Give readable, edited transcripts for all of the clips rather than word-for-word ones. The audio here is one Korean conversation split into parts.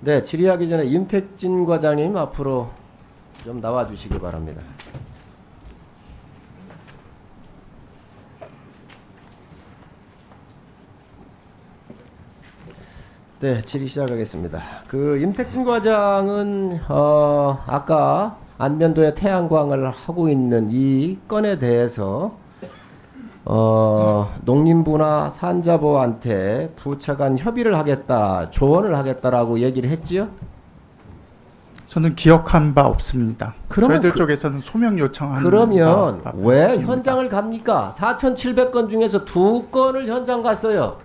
네, 질의하기 전에 임택진 과장님 앞으로 좀 나와 주시기 바랍니다. 네, 질의 시작하겠습니다. 임택진 과장은 아까 안면도에 태양광을 하고 있는 이 건에 대해서 농림부나 산자부한테 부처 간 협의를 하겠다, 조언을 하겠다라고 얘기를 했지요? 저는 기억한 바 없습니다. 그러면 저희들 쪽에서는 소명 요청한 그러면 바 왜 없습니다. 현장을 갑니까? 4,700건 중에서 2건을 현장 갔어요.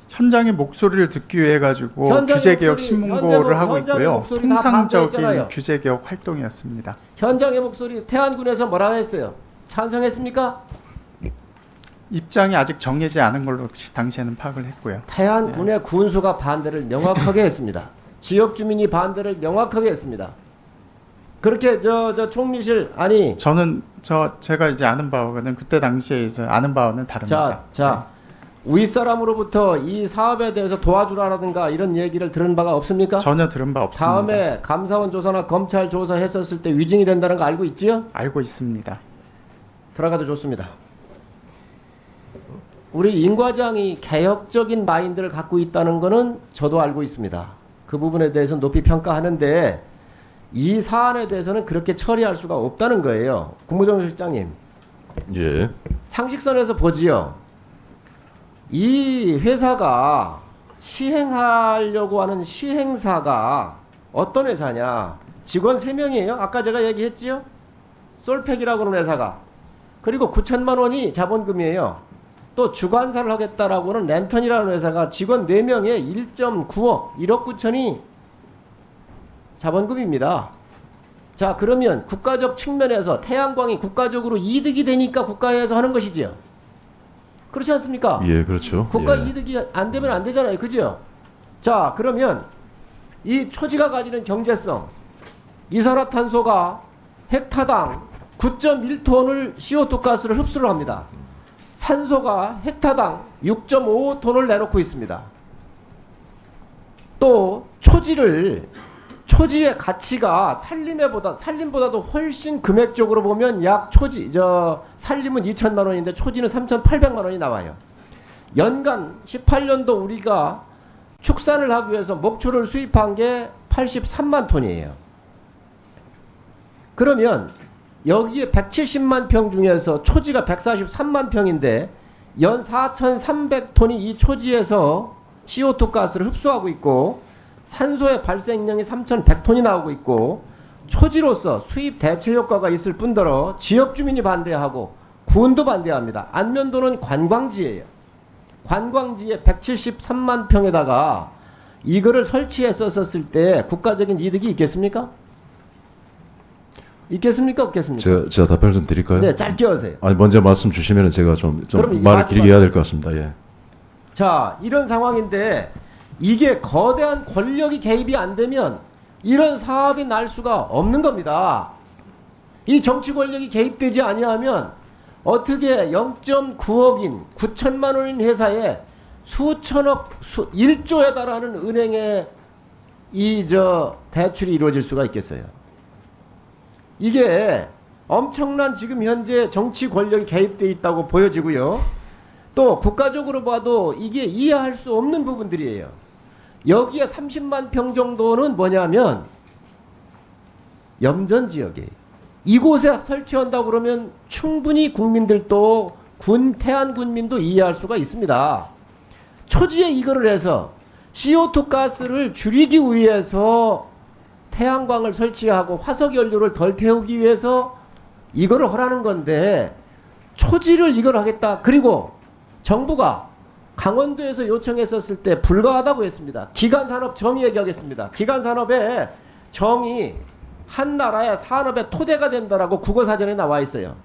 현장의 목소리를 듣기 위해 가지고 현장의 규제개혁 목소리, 신문고를 하고 현장의 있고요. 목소리 다 반대했잖아요. 통상적인 규제개혁 활동이었습니다. 현장의 목소리 태안군에서 뭐라고 했어요? 찬성했습니까? 입장이 아직 정해지지 않은 걸로 당시에는 파악을 했고요. 태안군의 군수가 반대를 명확하게 했습니다. 지역 주민이 반대를 명확하게 했습니다. 그렇게 저 총리실 아니 저는 제가 이제 아는 바와는 그때 당시에 이제 아는 바와는 다릅니다. 자 윗사람으로부터 이 사업에 대해서 도와주라든가 이런 얘기를 들은 바가 없습니까? 전혀 들은 바 없습니다. 다음에 감사원 조사나 검찰 조사 했었을 때 위증이 된다는 거 알고 있지요? 알고 있습니다. 들어가도 좋습니다. 우리 임 과장이 개혁적인 마인드를 갖고 있다는 거는 저도 알고 있습니다. 그 부분에 대해서는 높이 평가하는데 이 사안에 대해서는 그렇게 처리할 수가 없다는 거예요. 국무정실장님. 예. 상식선에서 보지요. 이 회사가 시행하려고 하는 시행사가 어떤 회사냐. 직원 3명이에요. 아까 제가 얘기했지요. 솔팩이라고 하는 회사가. 그리고 9천만 원이 자본금이에요. 또 주관사를 하겠다라고 하는 랜턴이라는 회사가 직원 4명에 1.9억, 1억 9천이 자본금입니다. 자, 그러면 국가적 측면에서 태양광이 국가적으로 이득이 되니까 국가에서 하는 것이지요. 그렇지 않습니까? 예, 그렇죠. 국가 예. 이득이 안 되면 안 되잖아요. 그죠? 자, 그러면 이 초지가 가지는 경제성, 이산화탄소가 헥타당 9.1톤을 CO2 가스를 흡수를 합니다. 산소가 헥타당 6.5톤을 내놓고 있습니다. 또 초지의 가치가 산림보다도 훨씬 금액적으로 보면 산림은 2천만 원인데 초지는 3,800만 원이 나와요. 연간 18년도 우리가 축산을 하기 위해서 목초를 수입한 게 83만 톤이에요. 그러면 여기에 170만 평 중에서 초지가 143만 평인데 연 4,300톤이 이 초지에서 CO2 가스를 흡수하고 있고 산소의 발생량이 3,100톤이 나오고 있고 초지로서 수입 대체 효과가 있을 뿐더러 지역 주민이 반대하고 군도 반대합니다. 안면도는 관광지예요. 관광지에 173만 평에다가 이거를 설치했었을 때 국가적인 이득이 있겠습니까? 있겠습니까? 없겠습니까? 제가 답변을 좀 드릴까요? 네, 짧게 하세요. 아니, 먼저 말씀 주시면 제가 좀 그럼 말을 길게 해야 될 것 같습니다. 예. 자, 이런 상황인데 이게 거대한 권력이 개입이 안 되면 이런 사업이 날 수가 없는 겁니다. 이 정치 권력이 개입되지 아니하면 어떻게 0.9억인 9천만 원인 회사에 수천억 1조에 달하는 은행에 대출이 이루어질 수가 있겠어요. 이게 엄청난 지금 현재 정치 권력이 개입되어 있다고 보여지고요. 또 국가적으로 봐도 이게 이해할 수 없는 부분들이에요. 여기에 30만 평 정도는 뭐냐면 염전 지역이에요. 이곳에 설치한다고 그러면 충분히 국민들도 태안 군민도 이해할 수가 있습니다. 초지에 이거를 해서 CO2 가스를 줄이기 위해서 태양광을 설치하고 화석 연료를 덜 태우기 위해서 이거를 하라는 건데 초지를 이걸 하겠다. 그리고 정부가 강원도에서 요청했었을 때 불가하다고 했습니다. 기간산업 정의 얘기하겠습니다. 기간산업의 정의 한 나라의 산업의 토대가 된다라고 국어사전에 나와 있어요.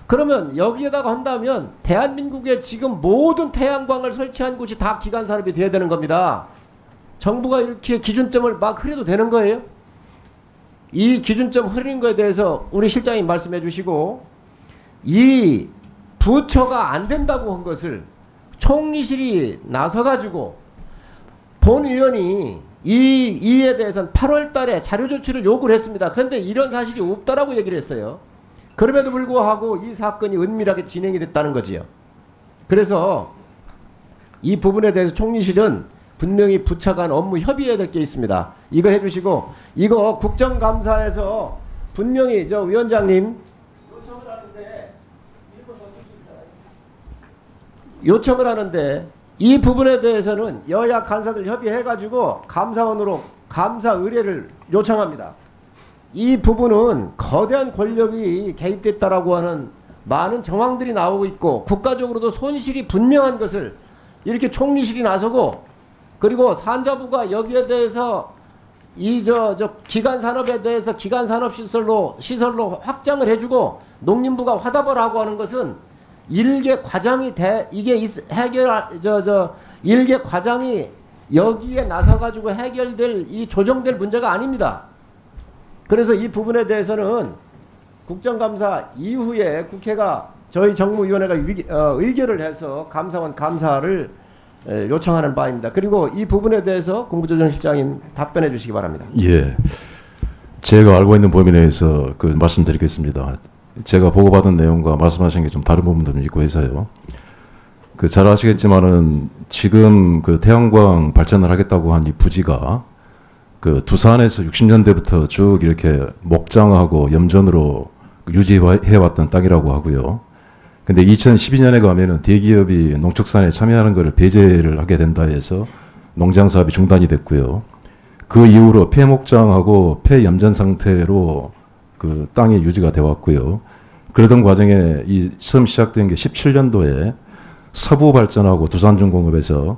그러면 여기에다가 한다면 대한민국의 지금 모든 태양광을 설치한 곳이 다 기간산업이 돼야 되는 겁니다. 정부가 이렇게 기준점을 막 흐려도 되는 거예요? 이 기준점 흐리는 거에 대해서 우리 실장님 말씀해 주시고 이 부처가 안 된다고 한 것을 총리실이 나서가지고 본 의원이 이에 대해서는 8월 달에 자료 조치를 요구를 했습니다. 그런데 이런 사실이 없다라고 얘기를 했어요. 그럼에도 불구하고 이 사건이 은밀하게 진행이 됐다는 거지요. 그래서 이 부분에 대해서 총리실은 분명히 부처 간 업무 협의해야 될 게 있습니다. 이거 해주시고, 이거 국정감사에서 분명히 저 위원장님 요청을 하는데 이 부분에 대해서는 여야 간사들 협의해가지고 감사원으로 감사 의뢰를 요청합니다. 이 부분은 거대한 권력이 개입됐다라고 하는 많은 정황들이 나오고 있고 국가적으로도 손실이 분명한 것을 이렇게 총리실이 나서고, 그리고 산자부가 여기에 대해서 이 기간 산업에 대해서 기간 산업 시설로 확장을 해주고 농림부가 화답을 하고 하는 것은 일개 과장이 일개 과장이 여기에 나서 가지고 해결될 이 조정될 문제가 아닙니다. 그래서 이 부분에 대해서는 국정감사 이후에 국회가 저희 정무위원회가 의결을 해서 감사원 감사를 요청하는 바입니다. 그리고 이 부분에 대해서 국무조정실장님 답변해 주시기 바랍니다. 예. 제가 알고 있는 범위 내에서 그 말씀드리겠습니다. 제가 보고받은 내용과 말씀하신 게 좀 다른 부분도 좀 있고 해서요. 그 잘 아시겠지만은 지금 그 태양광 발전을 하겠다고 한 이 부지가 그 두산에서 60년대부터 쭉 이렇게 목장하고 염전으로 유지해 왔던 땅이라고 하고요. 근데 2012년에 가면은 대기업이 농축산에 참여하는 것을 배제를 하게 된다 해서 농장 사업이 중단이 됐고요. 그 이후로 폐목장하고 폐염전 상태로 그 땅이 유지가 되어 왔고요. 그러던 과정에 이 처음 시작된 게 17년도에 서부 발전하고 두산중공업에서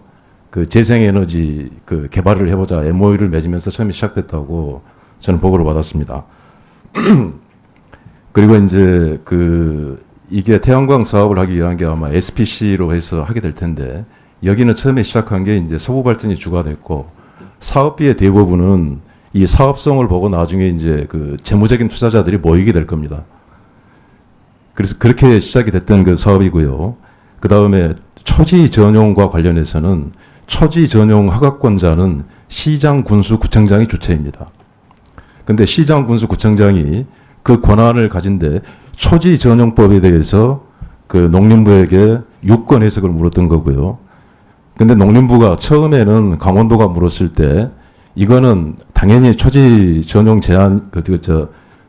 그 재생에너지 그 개발을 해보자 MOU를 맺으면서 처음에 시작됐다고 저는 보고를 받았습니다. 그리고 이제 이게 태양광 사업을 하기 위한 게 아마 SPC로 해서 하게 될 텐데, 여기는 처음에 시작한 게 이제 서부 발전이 주가 됐고, 사업비의 대부분은 이 사업성을 보고 나중에 이제 그 재무적인 투자자들이 모이게 될 겁니다. 그래서 그렇게 시작이 됐던 그 사업이고요. 그 다음에 초지 전용과 관련해서는 초지 전용 허가권자는 시장 군수 구청장이 주체입니다. 근데 시장 군수 구청장이 그 권한을 가진데 초지 전용법에 대해서 그 농림부에게 유권 해석을 물었던 거고요. 근데 농림부가 처음에는 강원도가 물었을 때 이거는 당연히 초지 전용 제한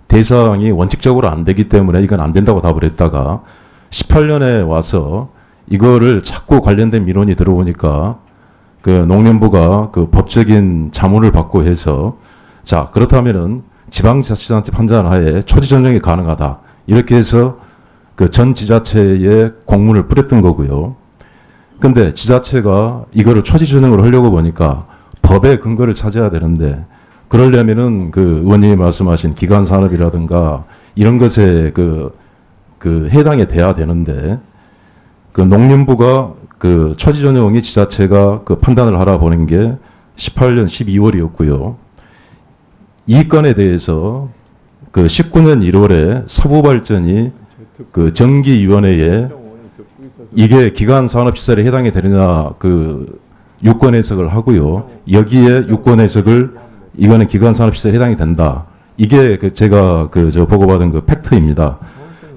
대상이 원칙적으로 안 되기 때문에 이건 안 된다고 답을 했다가 18년에 와서 이거를 자꾸 관련된 민원이 들어오니까 그 농림부가 그 법적인 자문을 받고 해서 자, 그렇다면은 지방자치단체 판단하에 초지 전용이 가능하다. 이렇게 해서 그 전 지자체에 공문을 뿌렸던 거고요. 근데 지자체가 이거를 초지 전용으로 하려고 보니까 법의 근거를 찾아야 되는데, 그러려면은 그 의원님이 말씀하신 기간 산업이라든가 이런 것에 그 해당이 돼야 되는데, 그 농림부가 그 초지 전용이 지자체가 그 판단을 하라 보는 게 18년 12월이었고요. 이 건에 대해서 그 19년 1월에 서부발전이 그 정기위원회에 이게 기간 산업시설에 해당이 되느냐 그 유권 해석을 하고요. 여기에 유권 해석을 이거는 기간 산업시설에 해당이 된다. 이게 그 제가 저 보고받은 그 팩트입니다.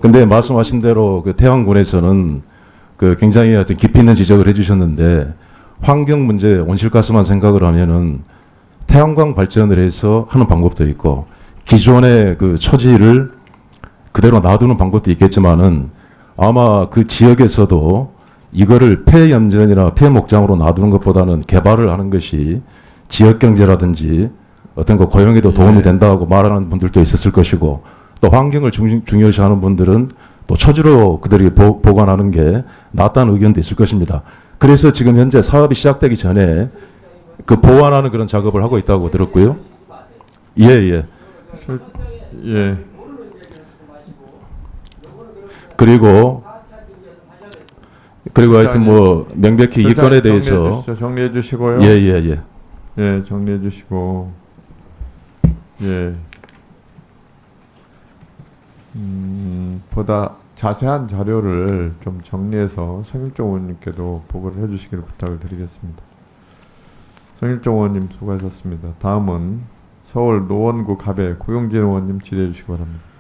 근데 말씀하신 대로 그 태양군에서는 그 굉장히 하여튼 깊이 있는 지적을 해주셨는데, 환경 문제 온실가스만 생각을 하면은 태양광 발전을 해서 하는 방법도 있고 기존의 그 초지를 그대로 놔두는 방법도 있겠지만은 아마 그 지역에서도 이거를 폐염전이나 폐목장으로 놔두는 것보다는 개발을 하는 것이 지역 경제라든지 어떤 그 고용에도 도움이 된다고 말하는 분들도 있었을 것이고, 또 환경을 중요시하는 분들은 또 초지로 그들이 보관하는 게 낫다는 의견도 있을 것입니다. 그래서 지금 현재 사업이 시작되기 전에 그 보완하는 그런 작업을 하고 있다고 들었고요. 예. 예. 그리고 하여튼 뭐 명백히 이 건에 대해서 정리해 주시고요. 예. 예, 정리해 주시고. 예. 보다 자세한 자료를 좀 정리해서 성일종 의원님께도 보고를 해주시기를 부탁을 드리겠습니다. 정일정 의원님 수고하셨습니다. 다음은 서울 노원구 갑의 고용진 의원님 질의해 주시기 바랍니다.